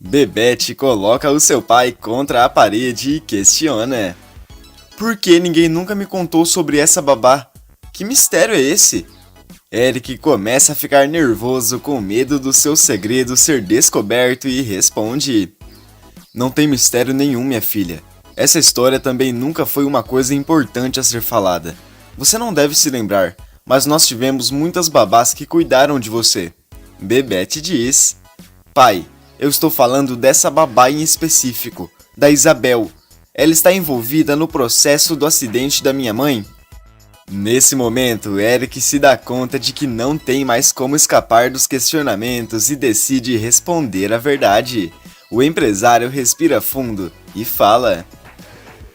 Bebete coloca o seu pai contra a parede e questiona: por que ninguém nunca me contou sobre essa babá? Que mistério é esse? Eric começa a ficar nervoso com medo do seu segredo ser descoberto e responde: não tem mistério nenhum, minha filha. Essa história também nunca foi uma coisa importante a ser falada. Você não deve se lembrar, mas nós tivemos muitas babás que cuidaram de você. Bebete diz: pai, eu estou falando dessa babá em específico, da Isabel. Ela está envolvida no processo do acidente da minha mãe? Nesse momento, Eric se dá conta de que não tem mais como escapar dos questionamentos e decide responder a verdade. O empresário respira fundo e fala: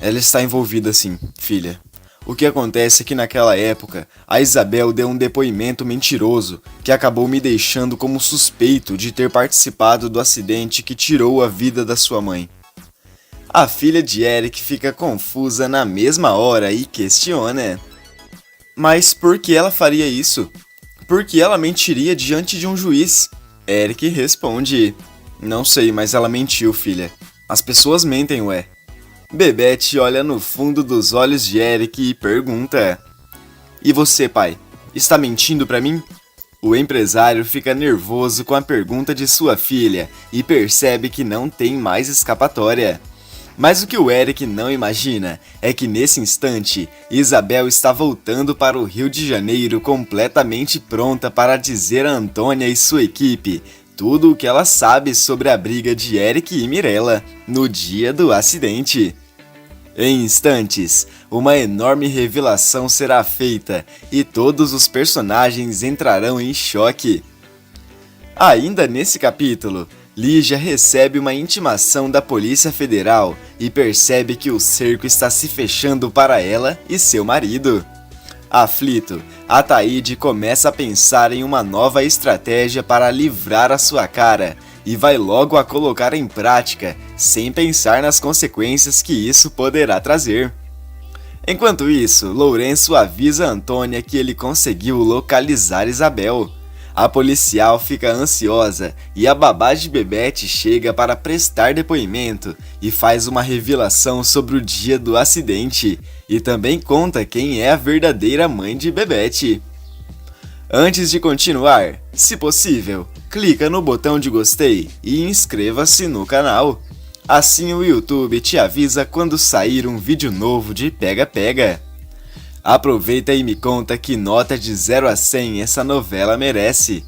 ela está envolvida sim, filha. O que acontece é que naquela época, a Isabel deu um depoimento mentiroso que acabou me deixando como suspeito de ter participado do acidente que tirou a vida da sua mãe. A filha de Eric fica confusa na mesma hora e questiona: mas por que ela faria isso? Por que ela mentiria diante de um juiz? Eric responde: não sei, mas ela mentiu, filha. As pessoas mentem, ué. Bebete olha no fundo dos olhos de Eric e pergunta: e você, pai? Está mentindo pra mim? O empresário fica nervoso com a pergunta de sua filha e percebe que não tem mais escapatória. Mas o que o Eric não imagina é que nesse instante, Isabel está voltando para o Rio de Janeiro completamente pronta para dizer a Antônia e sua equipe tudo o que ela sabe sobre a briga de Eric e Mirella no dia do acidente. Em instantes, uma enorme revelação será feita e todos os personagens entrarão em choque. Ainda nesse capítulo, Lígia recebe uma intimação da Polícia Federal e percebe que o cerco está se fechando para ela e seu marido. Aflito, Ataíde começa a pensar em uma nova estratégia para livrar a sua cara e vai logo a colocar em prática, sem pensar nas consequências que isso poderá trazer. Enquanto isso, Lourenço avisa Antônia que ele conseguiu localizar Isabel. A policial fica ansiosa e a babá de Bebete chega para prestar depoimento e faz uma revelação sobre o dia do acidente e também conta quem é a verdadeira mãe de Bebete. Antes de continuar, se possível, clica no botão de gostei e inscreva-se no canal. Assim o YouTube te avisa quando sair um vídeo novo de Pega Pega. Aproveita e me conta que nota de 0 a 100 essa novela merece.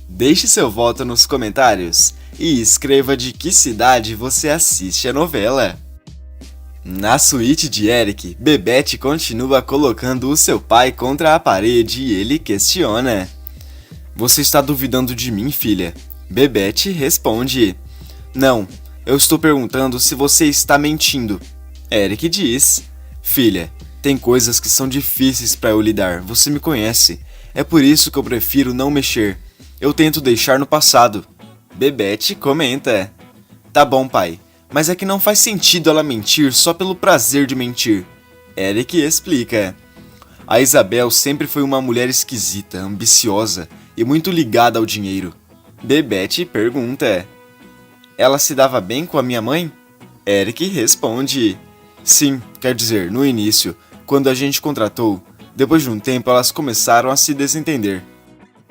Deixe seu voto nos comentários e escreva de que cidade você assiste a novela. Na suíte de Eric, Bebete continua colocando o seu pai contra a parede e ele questiona: você está duvidando de mim, filha? Bebete responde: não, eu estou perguntando se você está mentindo. Eric diz: filha, tem coisas que são difíceis para eu lidar, você me conhece. É por isso que eu prefiro não mexer. Eu tento deixar no passado. Bebete comenta: tá bom, pai, mas é que não faz sentido ela mentir só pelo prazer de mentir. Eric explica: a Isabel sempre foi uma mulher esquisita, ambiciosa e muito ligada ao dinheiro. Bebete pergunta: ela se dava bem com a minha mãe? Eric responde: sim, quer dizer, no início, quando a gente contratou. Depois de um tempo elas começaram a se desentender.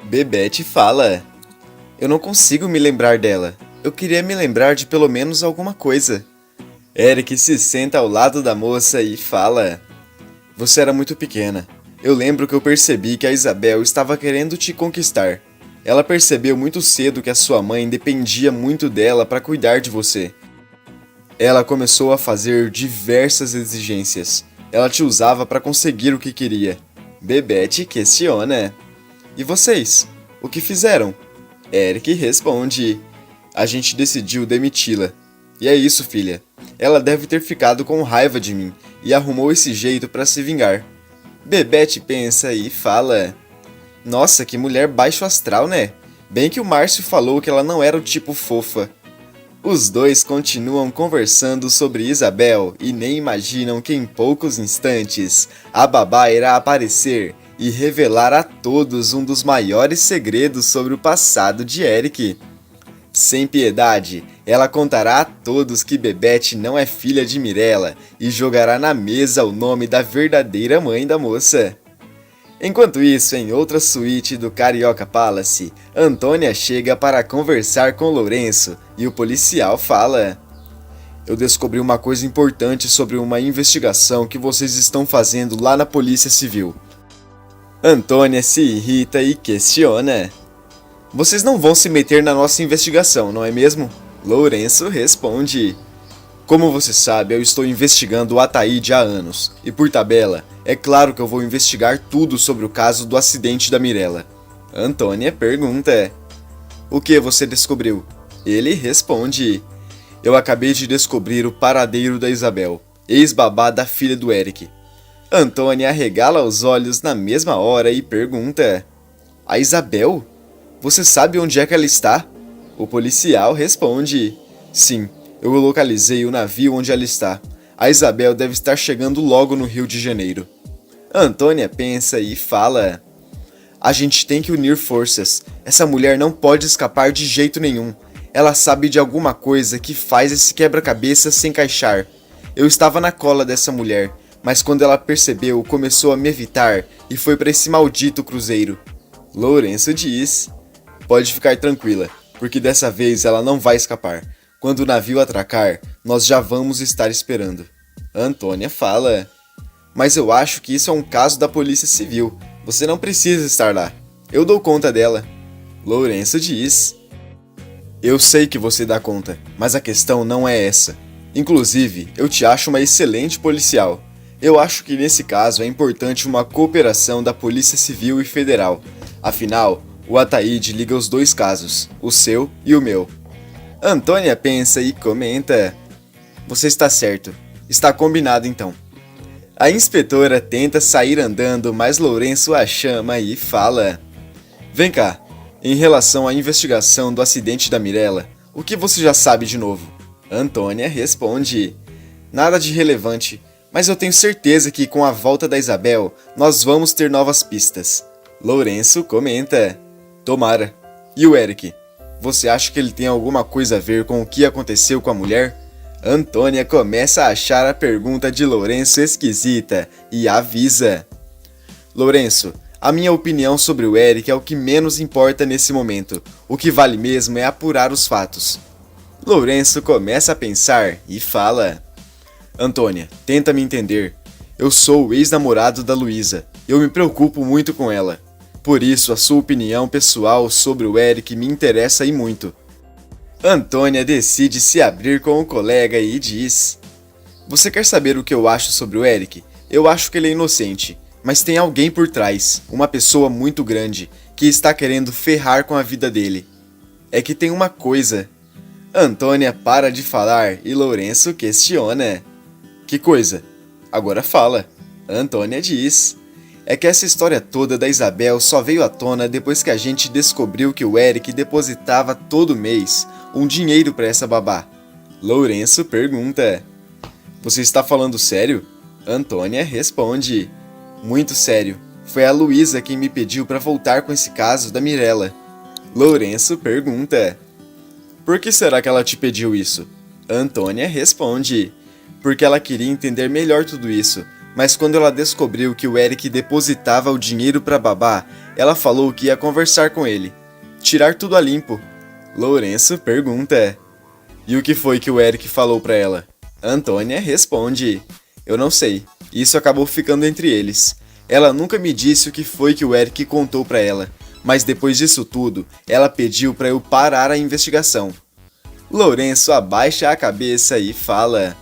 Bebete fala: eu não consigo me lembrar dela. Eu queria me lembrar de pelo menos alguma coisa. Eric se senta ao lado da moça e fala: você era muito pequena. Eu lembro que eu percebi que a Isabel estava querendo te conquistar. Ela percebeu muito cedo que a sua mãe dependia muito dela para cuidar de você. Ela começou a fazer diversas exigências. Ela te usava para conseguir o que queria. Bebete questiona: e vocês? O que fizeram? Eric responde: a gente decidiu demiti-la. E é isso, filha. Ela deve ter ficado com raiva de mim e arrumou esse jeito para se vingar. Bebete pensa e fala: nossa, que mulher baixo astral, né? Bem que o Márcio falou que ela não era o tipo fofa. Os dois continuam conversando sobre Isabel e nem imaginam que em poucos instantes a babá irá aparecer e revelar a todos um dos maiores segredos sobre o passado de Eric. Sem piedade, Ela contará a todos que Bebete não é filha de Mirella e jogará na mesa o nome da verdadeira mãe da moça. Enquanto isso, em outra suíte do Carioca Palace, Antônia chega para conversar com Lourenço e o policial fala: "Eu descobri uma coisa importante sobre uma investigação que vocês estão fazendo lá na Polícia Civil." Antônia se irrita e questiona: "Vocês não vão se meter na nossa investigação, não é mesmo?" Lourenço responde: "Como você sabe, eu estou investigando o Ataíde há anos, e por tabela, é claro que eu vou investigar tudo sobre o caso do acidente da Mirella." Antônia pergunta: "O que você descobriu?" Ele responde: "Eu acabei de descobrir o paradeiro da Isabel, ex-babá da filha do Eric." Antônia arregala os olhos na mesma hora e pergunta: "A Isabel? Você sabe onde é que ela está?" O policial responde: "Sim, eu localizei o navio onde ela está. A Isabel deve estar chegando logo no Rio de Janeiro." Antônia pensa e fala: "A gente tem que unir forças. Essa mulher não pode escapar de jeito nenhum. Ela sabe de alguma coisa que faz esse quebra-cabeça se encaixar. Eu estava na cola dessa mulher, mas quando ela percebeu, começou a me evitar e foi para esse maldito cruzeiro." Lourenço diz: "Pode ficar tranquila, porque dessa vez ela não vai escapar. Quando o navio atracar, nós já vamos estar esperando." Antônia fala: "Mas eu acho que isso é um caso da Polícia Civil. Você não precisa estar lá. Eu dou conta dela." Lourenço diz: "Eu sei que você dá conta, mas a questão não é essa. Inclusive, eu te acho uma excelente policial. Eu acho que nesse caso é importante uma cooperação da Polícia Civil e Federal. Afinal, o Ataíde liga os dois casos, o seu e o meu." Antônia pensa e comenta: "Você está certo. Está combinado então." A inspetora tenta sair andando, mas Lourenço a chama e fala: "Vem cá, em relação à investigação do acidente da Mirella, o que você já sabe de novo?" Antônia responde: "Nada de relevante, mas eu tenho certeza que com a volta da Isabel, nós vamos ter novas pistas." Lourenço comenta: "Tomara. E o Eric? Você acha que ele tem alguma coisa a ver com o que aconteceu com a mulher?" Antônia começa a achar a pergunta de Lourenço esquisita e avisa: "Lourenço, a minha opinião sobre o Eric é o que menos importa nesse momento. O que vale mesmo é apurar os fatos." Lourenço começa a pensar e fala: "Antônia, tenta me entender. Eu sou o ex-namorado da Luísa. Eu me preocupo muito com ela. Por isso, a sua opinião pessoal sobre o Eric me interessa e muito." Antônia decide se abrir com o colega e diz: "Você quer saber o que eu acho sobre o Eric? Eu acho que ele é inocente, mas tem alguém por trás, uma pessoa muito grande, que está querendo ferrar com a vida dele. É que tem uma coisa." Antônia para de falar e Lourenço questiona: "Que coisa? Agora fala." Antônia diz: "É que essa história toda da Isabel só veio à tona depois que a gente descobriu que o Eric depositava todo mês um dinheiro para essa babá." Lourenço pergunta: "Você está falando sério?" Antônia responde: "Muito sério. Foi a Luísa quem me pediu para voltar com esse caso da Mirella." Lourenço pergunta: "Por que será que ela te pediu isso?" Antônia responde: "Porque ela queria entender melhor tudo isso. Mas quando ela descobriu que o Eric depositava o dinheiro para babá, ela falou que ia conversar com ele. Tirar tudo a limpo." Lourenço pergunta: "E o que foi que o Eric falou para ela?" Antônia responde: "Eu não sei. Isso acabou ficando entre eles. Ela nunca me disse o que foi que o Eric contou para ela, mas depois disso tudo, ela pediu para eu parar a investigação." Lourenço abaixa a cabeça e fala: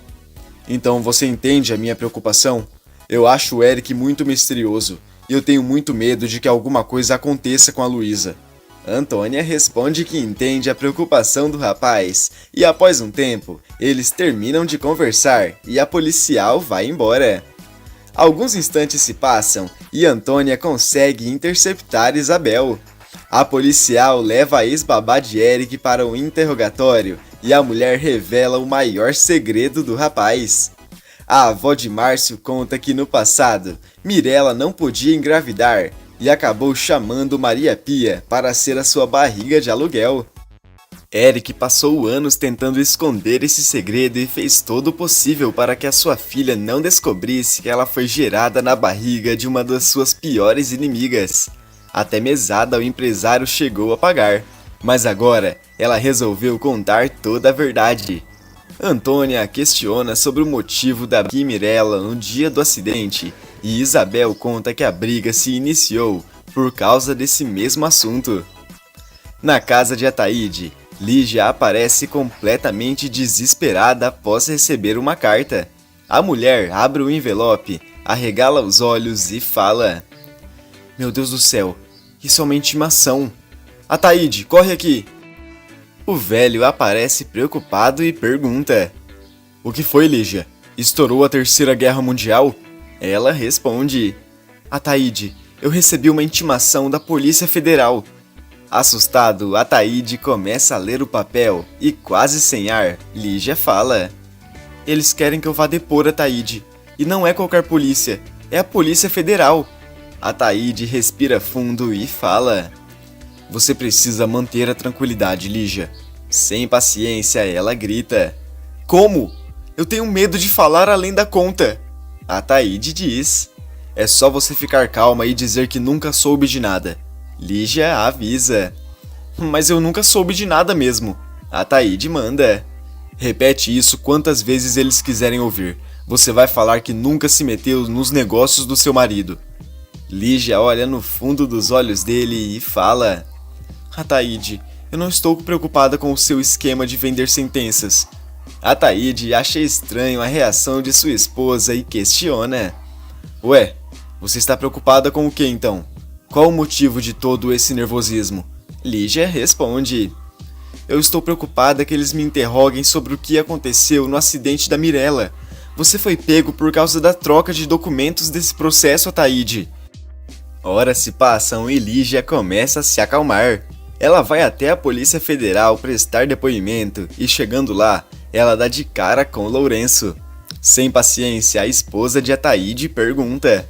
"Então você entende a minha preocupação? Eu acho o Eric muito misterioso e eu tenho muito medo de que alguma coisa aconteça com a Luísa." Antônia responde que entende a preocupação do rapaz e após um tempo, eles terminam de conversar e a policial vai embora. Alguns instantes se passam e Antônia consegue interceptar Isabel. A policial leva a ex-babá de Eric para o interrogatório e a mulher revela o maior segredo do rapaz. A avó de Márcio conta que no passado, Mirella não podia engravidar e acabou chamando Maria Pia para ser a sua barriga de aluguel. Eric passou anos tentando esconder esse segredo e fez todo o possível para que a sua filha não descobrisse que ela foi gerada na barriga de uma das suas piores inimigas. Até mesada o empresário chegou a pagar, mas agora ela resolveu contar toda a verdade. Antônia questiona sobre o motivo da briga em Mirella no dia do acidente e Isabel conta que a briga se iniciou por causa desse mesmo assunto. Na casa de Ataíde, Lígia aparece completamente desesperada após receber uma carta. A mulher abre o envelope, arregala os olhos e fala: "Meu Deus do céu, isso é uma intimação. Ataíde, corre aqui!" O velho aparece preocupado e pergunta: "O que foi, Lígia? Estourou a Terceira Guerra Mundial?" Ela responde: "Ataíde, eu recebi uma intimação da Polícia Federal." Assustado, Ataíde começa a ler o papel e, quase sem ar, Lígia fala: "Eles querem que eu vá depor Ataíde, e não é qualquer polícia, é a Polícia Federal." Ataíde respira fundo e fala: "Você precisa manter a tranquilidade, Lígia." Sem paciência, ela grita: "Como? Eu tenho medo de falar além da conta." Ataíde diz: "É só você ficar calma e dizer que nunca soube de nada." Lígia avisa: "Mas eu nunca soube de nada mesmo." Ataíde manda: "Repete isso quantas vezes eles quiserem ouvir. Você vai falar que nunca se meteu nos negócios do seu marido." Lígia olha no fundo dos olhos dele e fala: "Ataíde, eu não estou preocupada com o seu esquema de vender sentenças." Ataíde acha estranho a reação de sua esposa e questiona: "Ué, você está preocupada com o que então? Qual o motivo de todo esse nervosismo?" Lígia responde: "Eu estou preocupada que eles me interroguem sobre o que aconteceu no acidente da Mirella. Você foi pego por causa da troca de documentos desse processo, Ataíde." Horas se passam e Lígia começa a se acalmar. Ela vai até a Polícia Federal prestar depoimento e, chegando lá, ela dá de cara com Lourenço. Sem paciência, a esposa de Ataíde pergunta: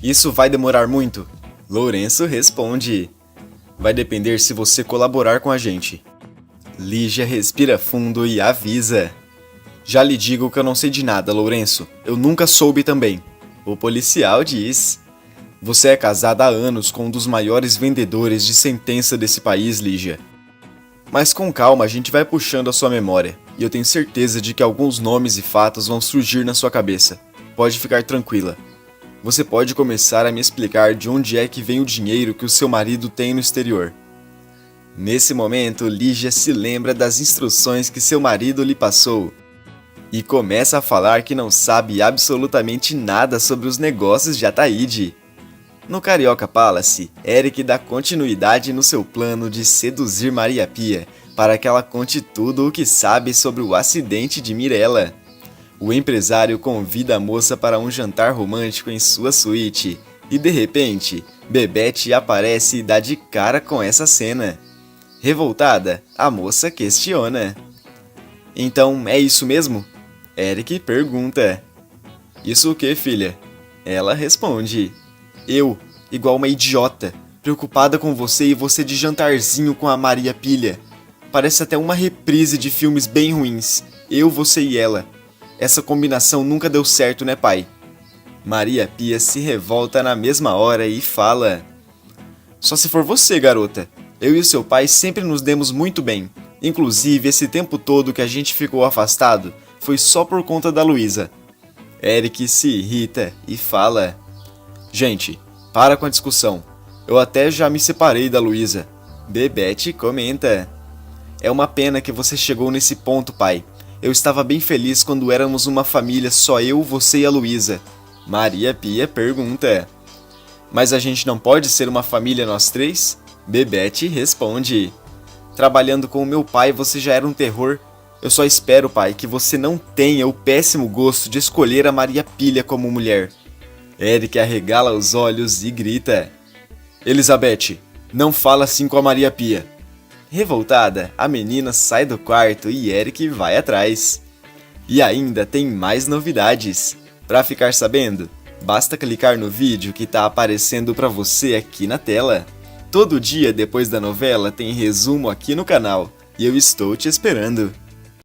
"Isso vai demorar muito?" Lourenço responde: "Vai depender se você colaborar com a gente." Lígia respira fundo e avisa: "Já lhe digo que eu não sei de nada, Lourenço. Eu nunca soube também." O policial diz: "Você é casada há anos com um dos maiores vendedores de sentença desse país, Lígia. Mas com calma a gente vai puxando a sua memória, e eu tenho certeza de que alguns nomes e fatos vão surgir na sua cabeça. Pode ficar tranquila. Você pode começar a me explicar de onde é que vem o dinheiro que o seu marido tem no exterior." Nesse momento, Lígia se lembra das instruções que seu marido lhe passou e começa a falar que não sabe absolutamente nada sobre os negócios de Ataíde. No Carioca Palace, Eric dá continuidade no seu plano de seduzir Maria Pia para que ela conte tudo o que sabe sobre o acidente de Mirella. O empresário convida a moça para um jantar romântico em sua suíte e, de repente, Bebete aparece e dá de cara com essa cena. Revoltada, a moça questiona: "Então é isso mesmo?" Eric pergunta: "Isso o que, filha?" Ela responde: "Eu, igual uma idiota, preocupada com você e você de jantarzinho com a Maria Pilha. Parece até uma reprise de filmes bem ruins. Eu, você e ela. Essa combinação nunca deu certo, né, pai?" Maria Pia se revolta na mesma hora e fala: "Só se for você, garota. Eu e o seu pai sempre nos demos muito bem. Inclusive, esse tempo todo que a gente ficou afastado foi só por conta da Luísa." Eric se irrita e fala: "Gente, para com a discussão. Eu até já me separei da Luísa." Bebete comenta: "É uma pena que você chegou nesse ponto, pai. Eu estava bem feliz quando éramos uma família, só eu, você e a Luísa." Maria Pia pergunta: "Mas a gente não pode ser uma família nós três?" Bebete responde: "Trabalhando com o meu pai você já era um terror. Eu só espero, pai, que você não tenha o péssimo gosto de escolher a Maria Pilha como mulher." Eric arregala os olhos e grita: "Elizabeth, não fala assim com a Maria Pia." Revoltada, a menina sai do quarto e Eric vai atrás. E ainda tem mais novidades. Para ficar sabendo, basta clicar no vídeo que tá aparecendo para você aqui na tela. Todo dia depois da novela tem resumo aqui no canal. e eu estou te esperando.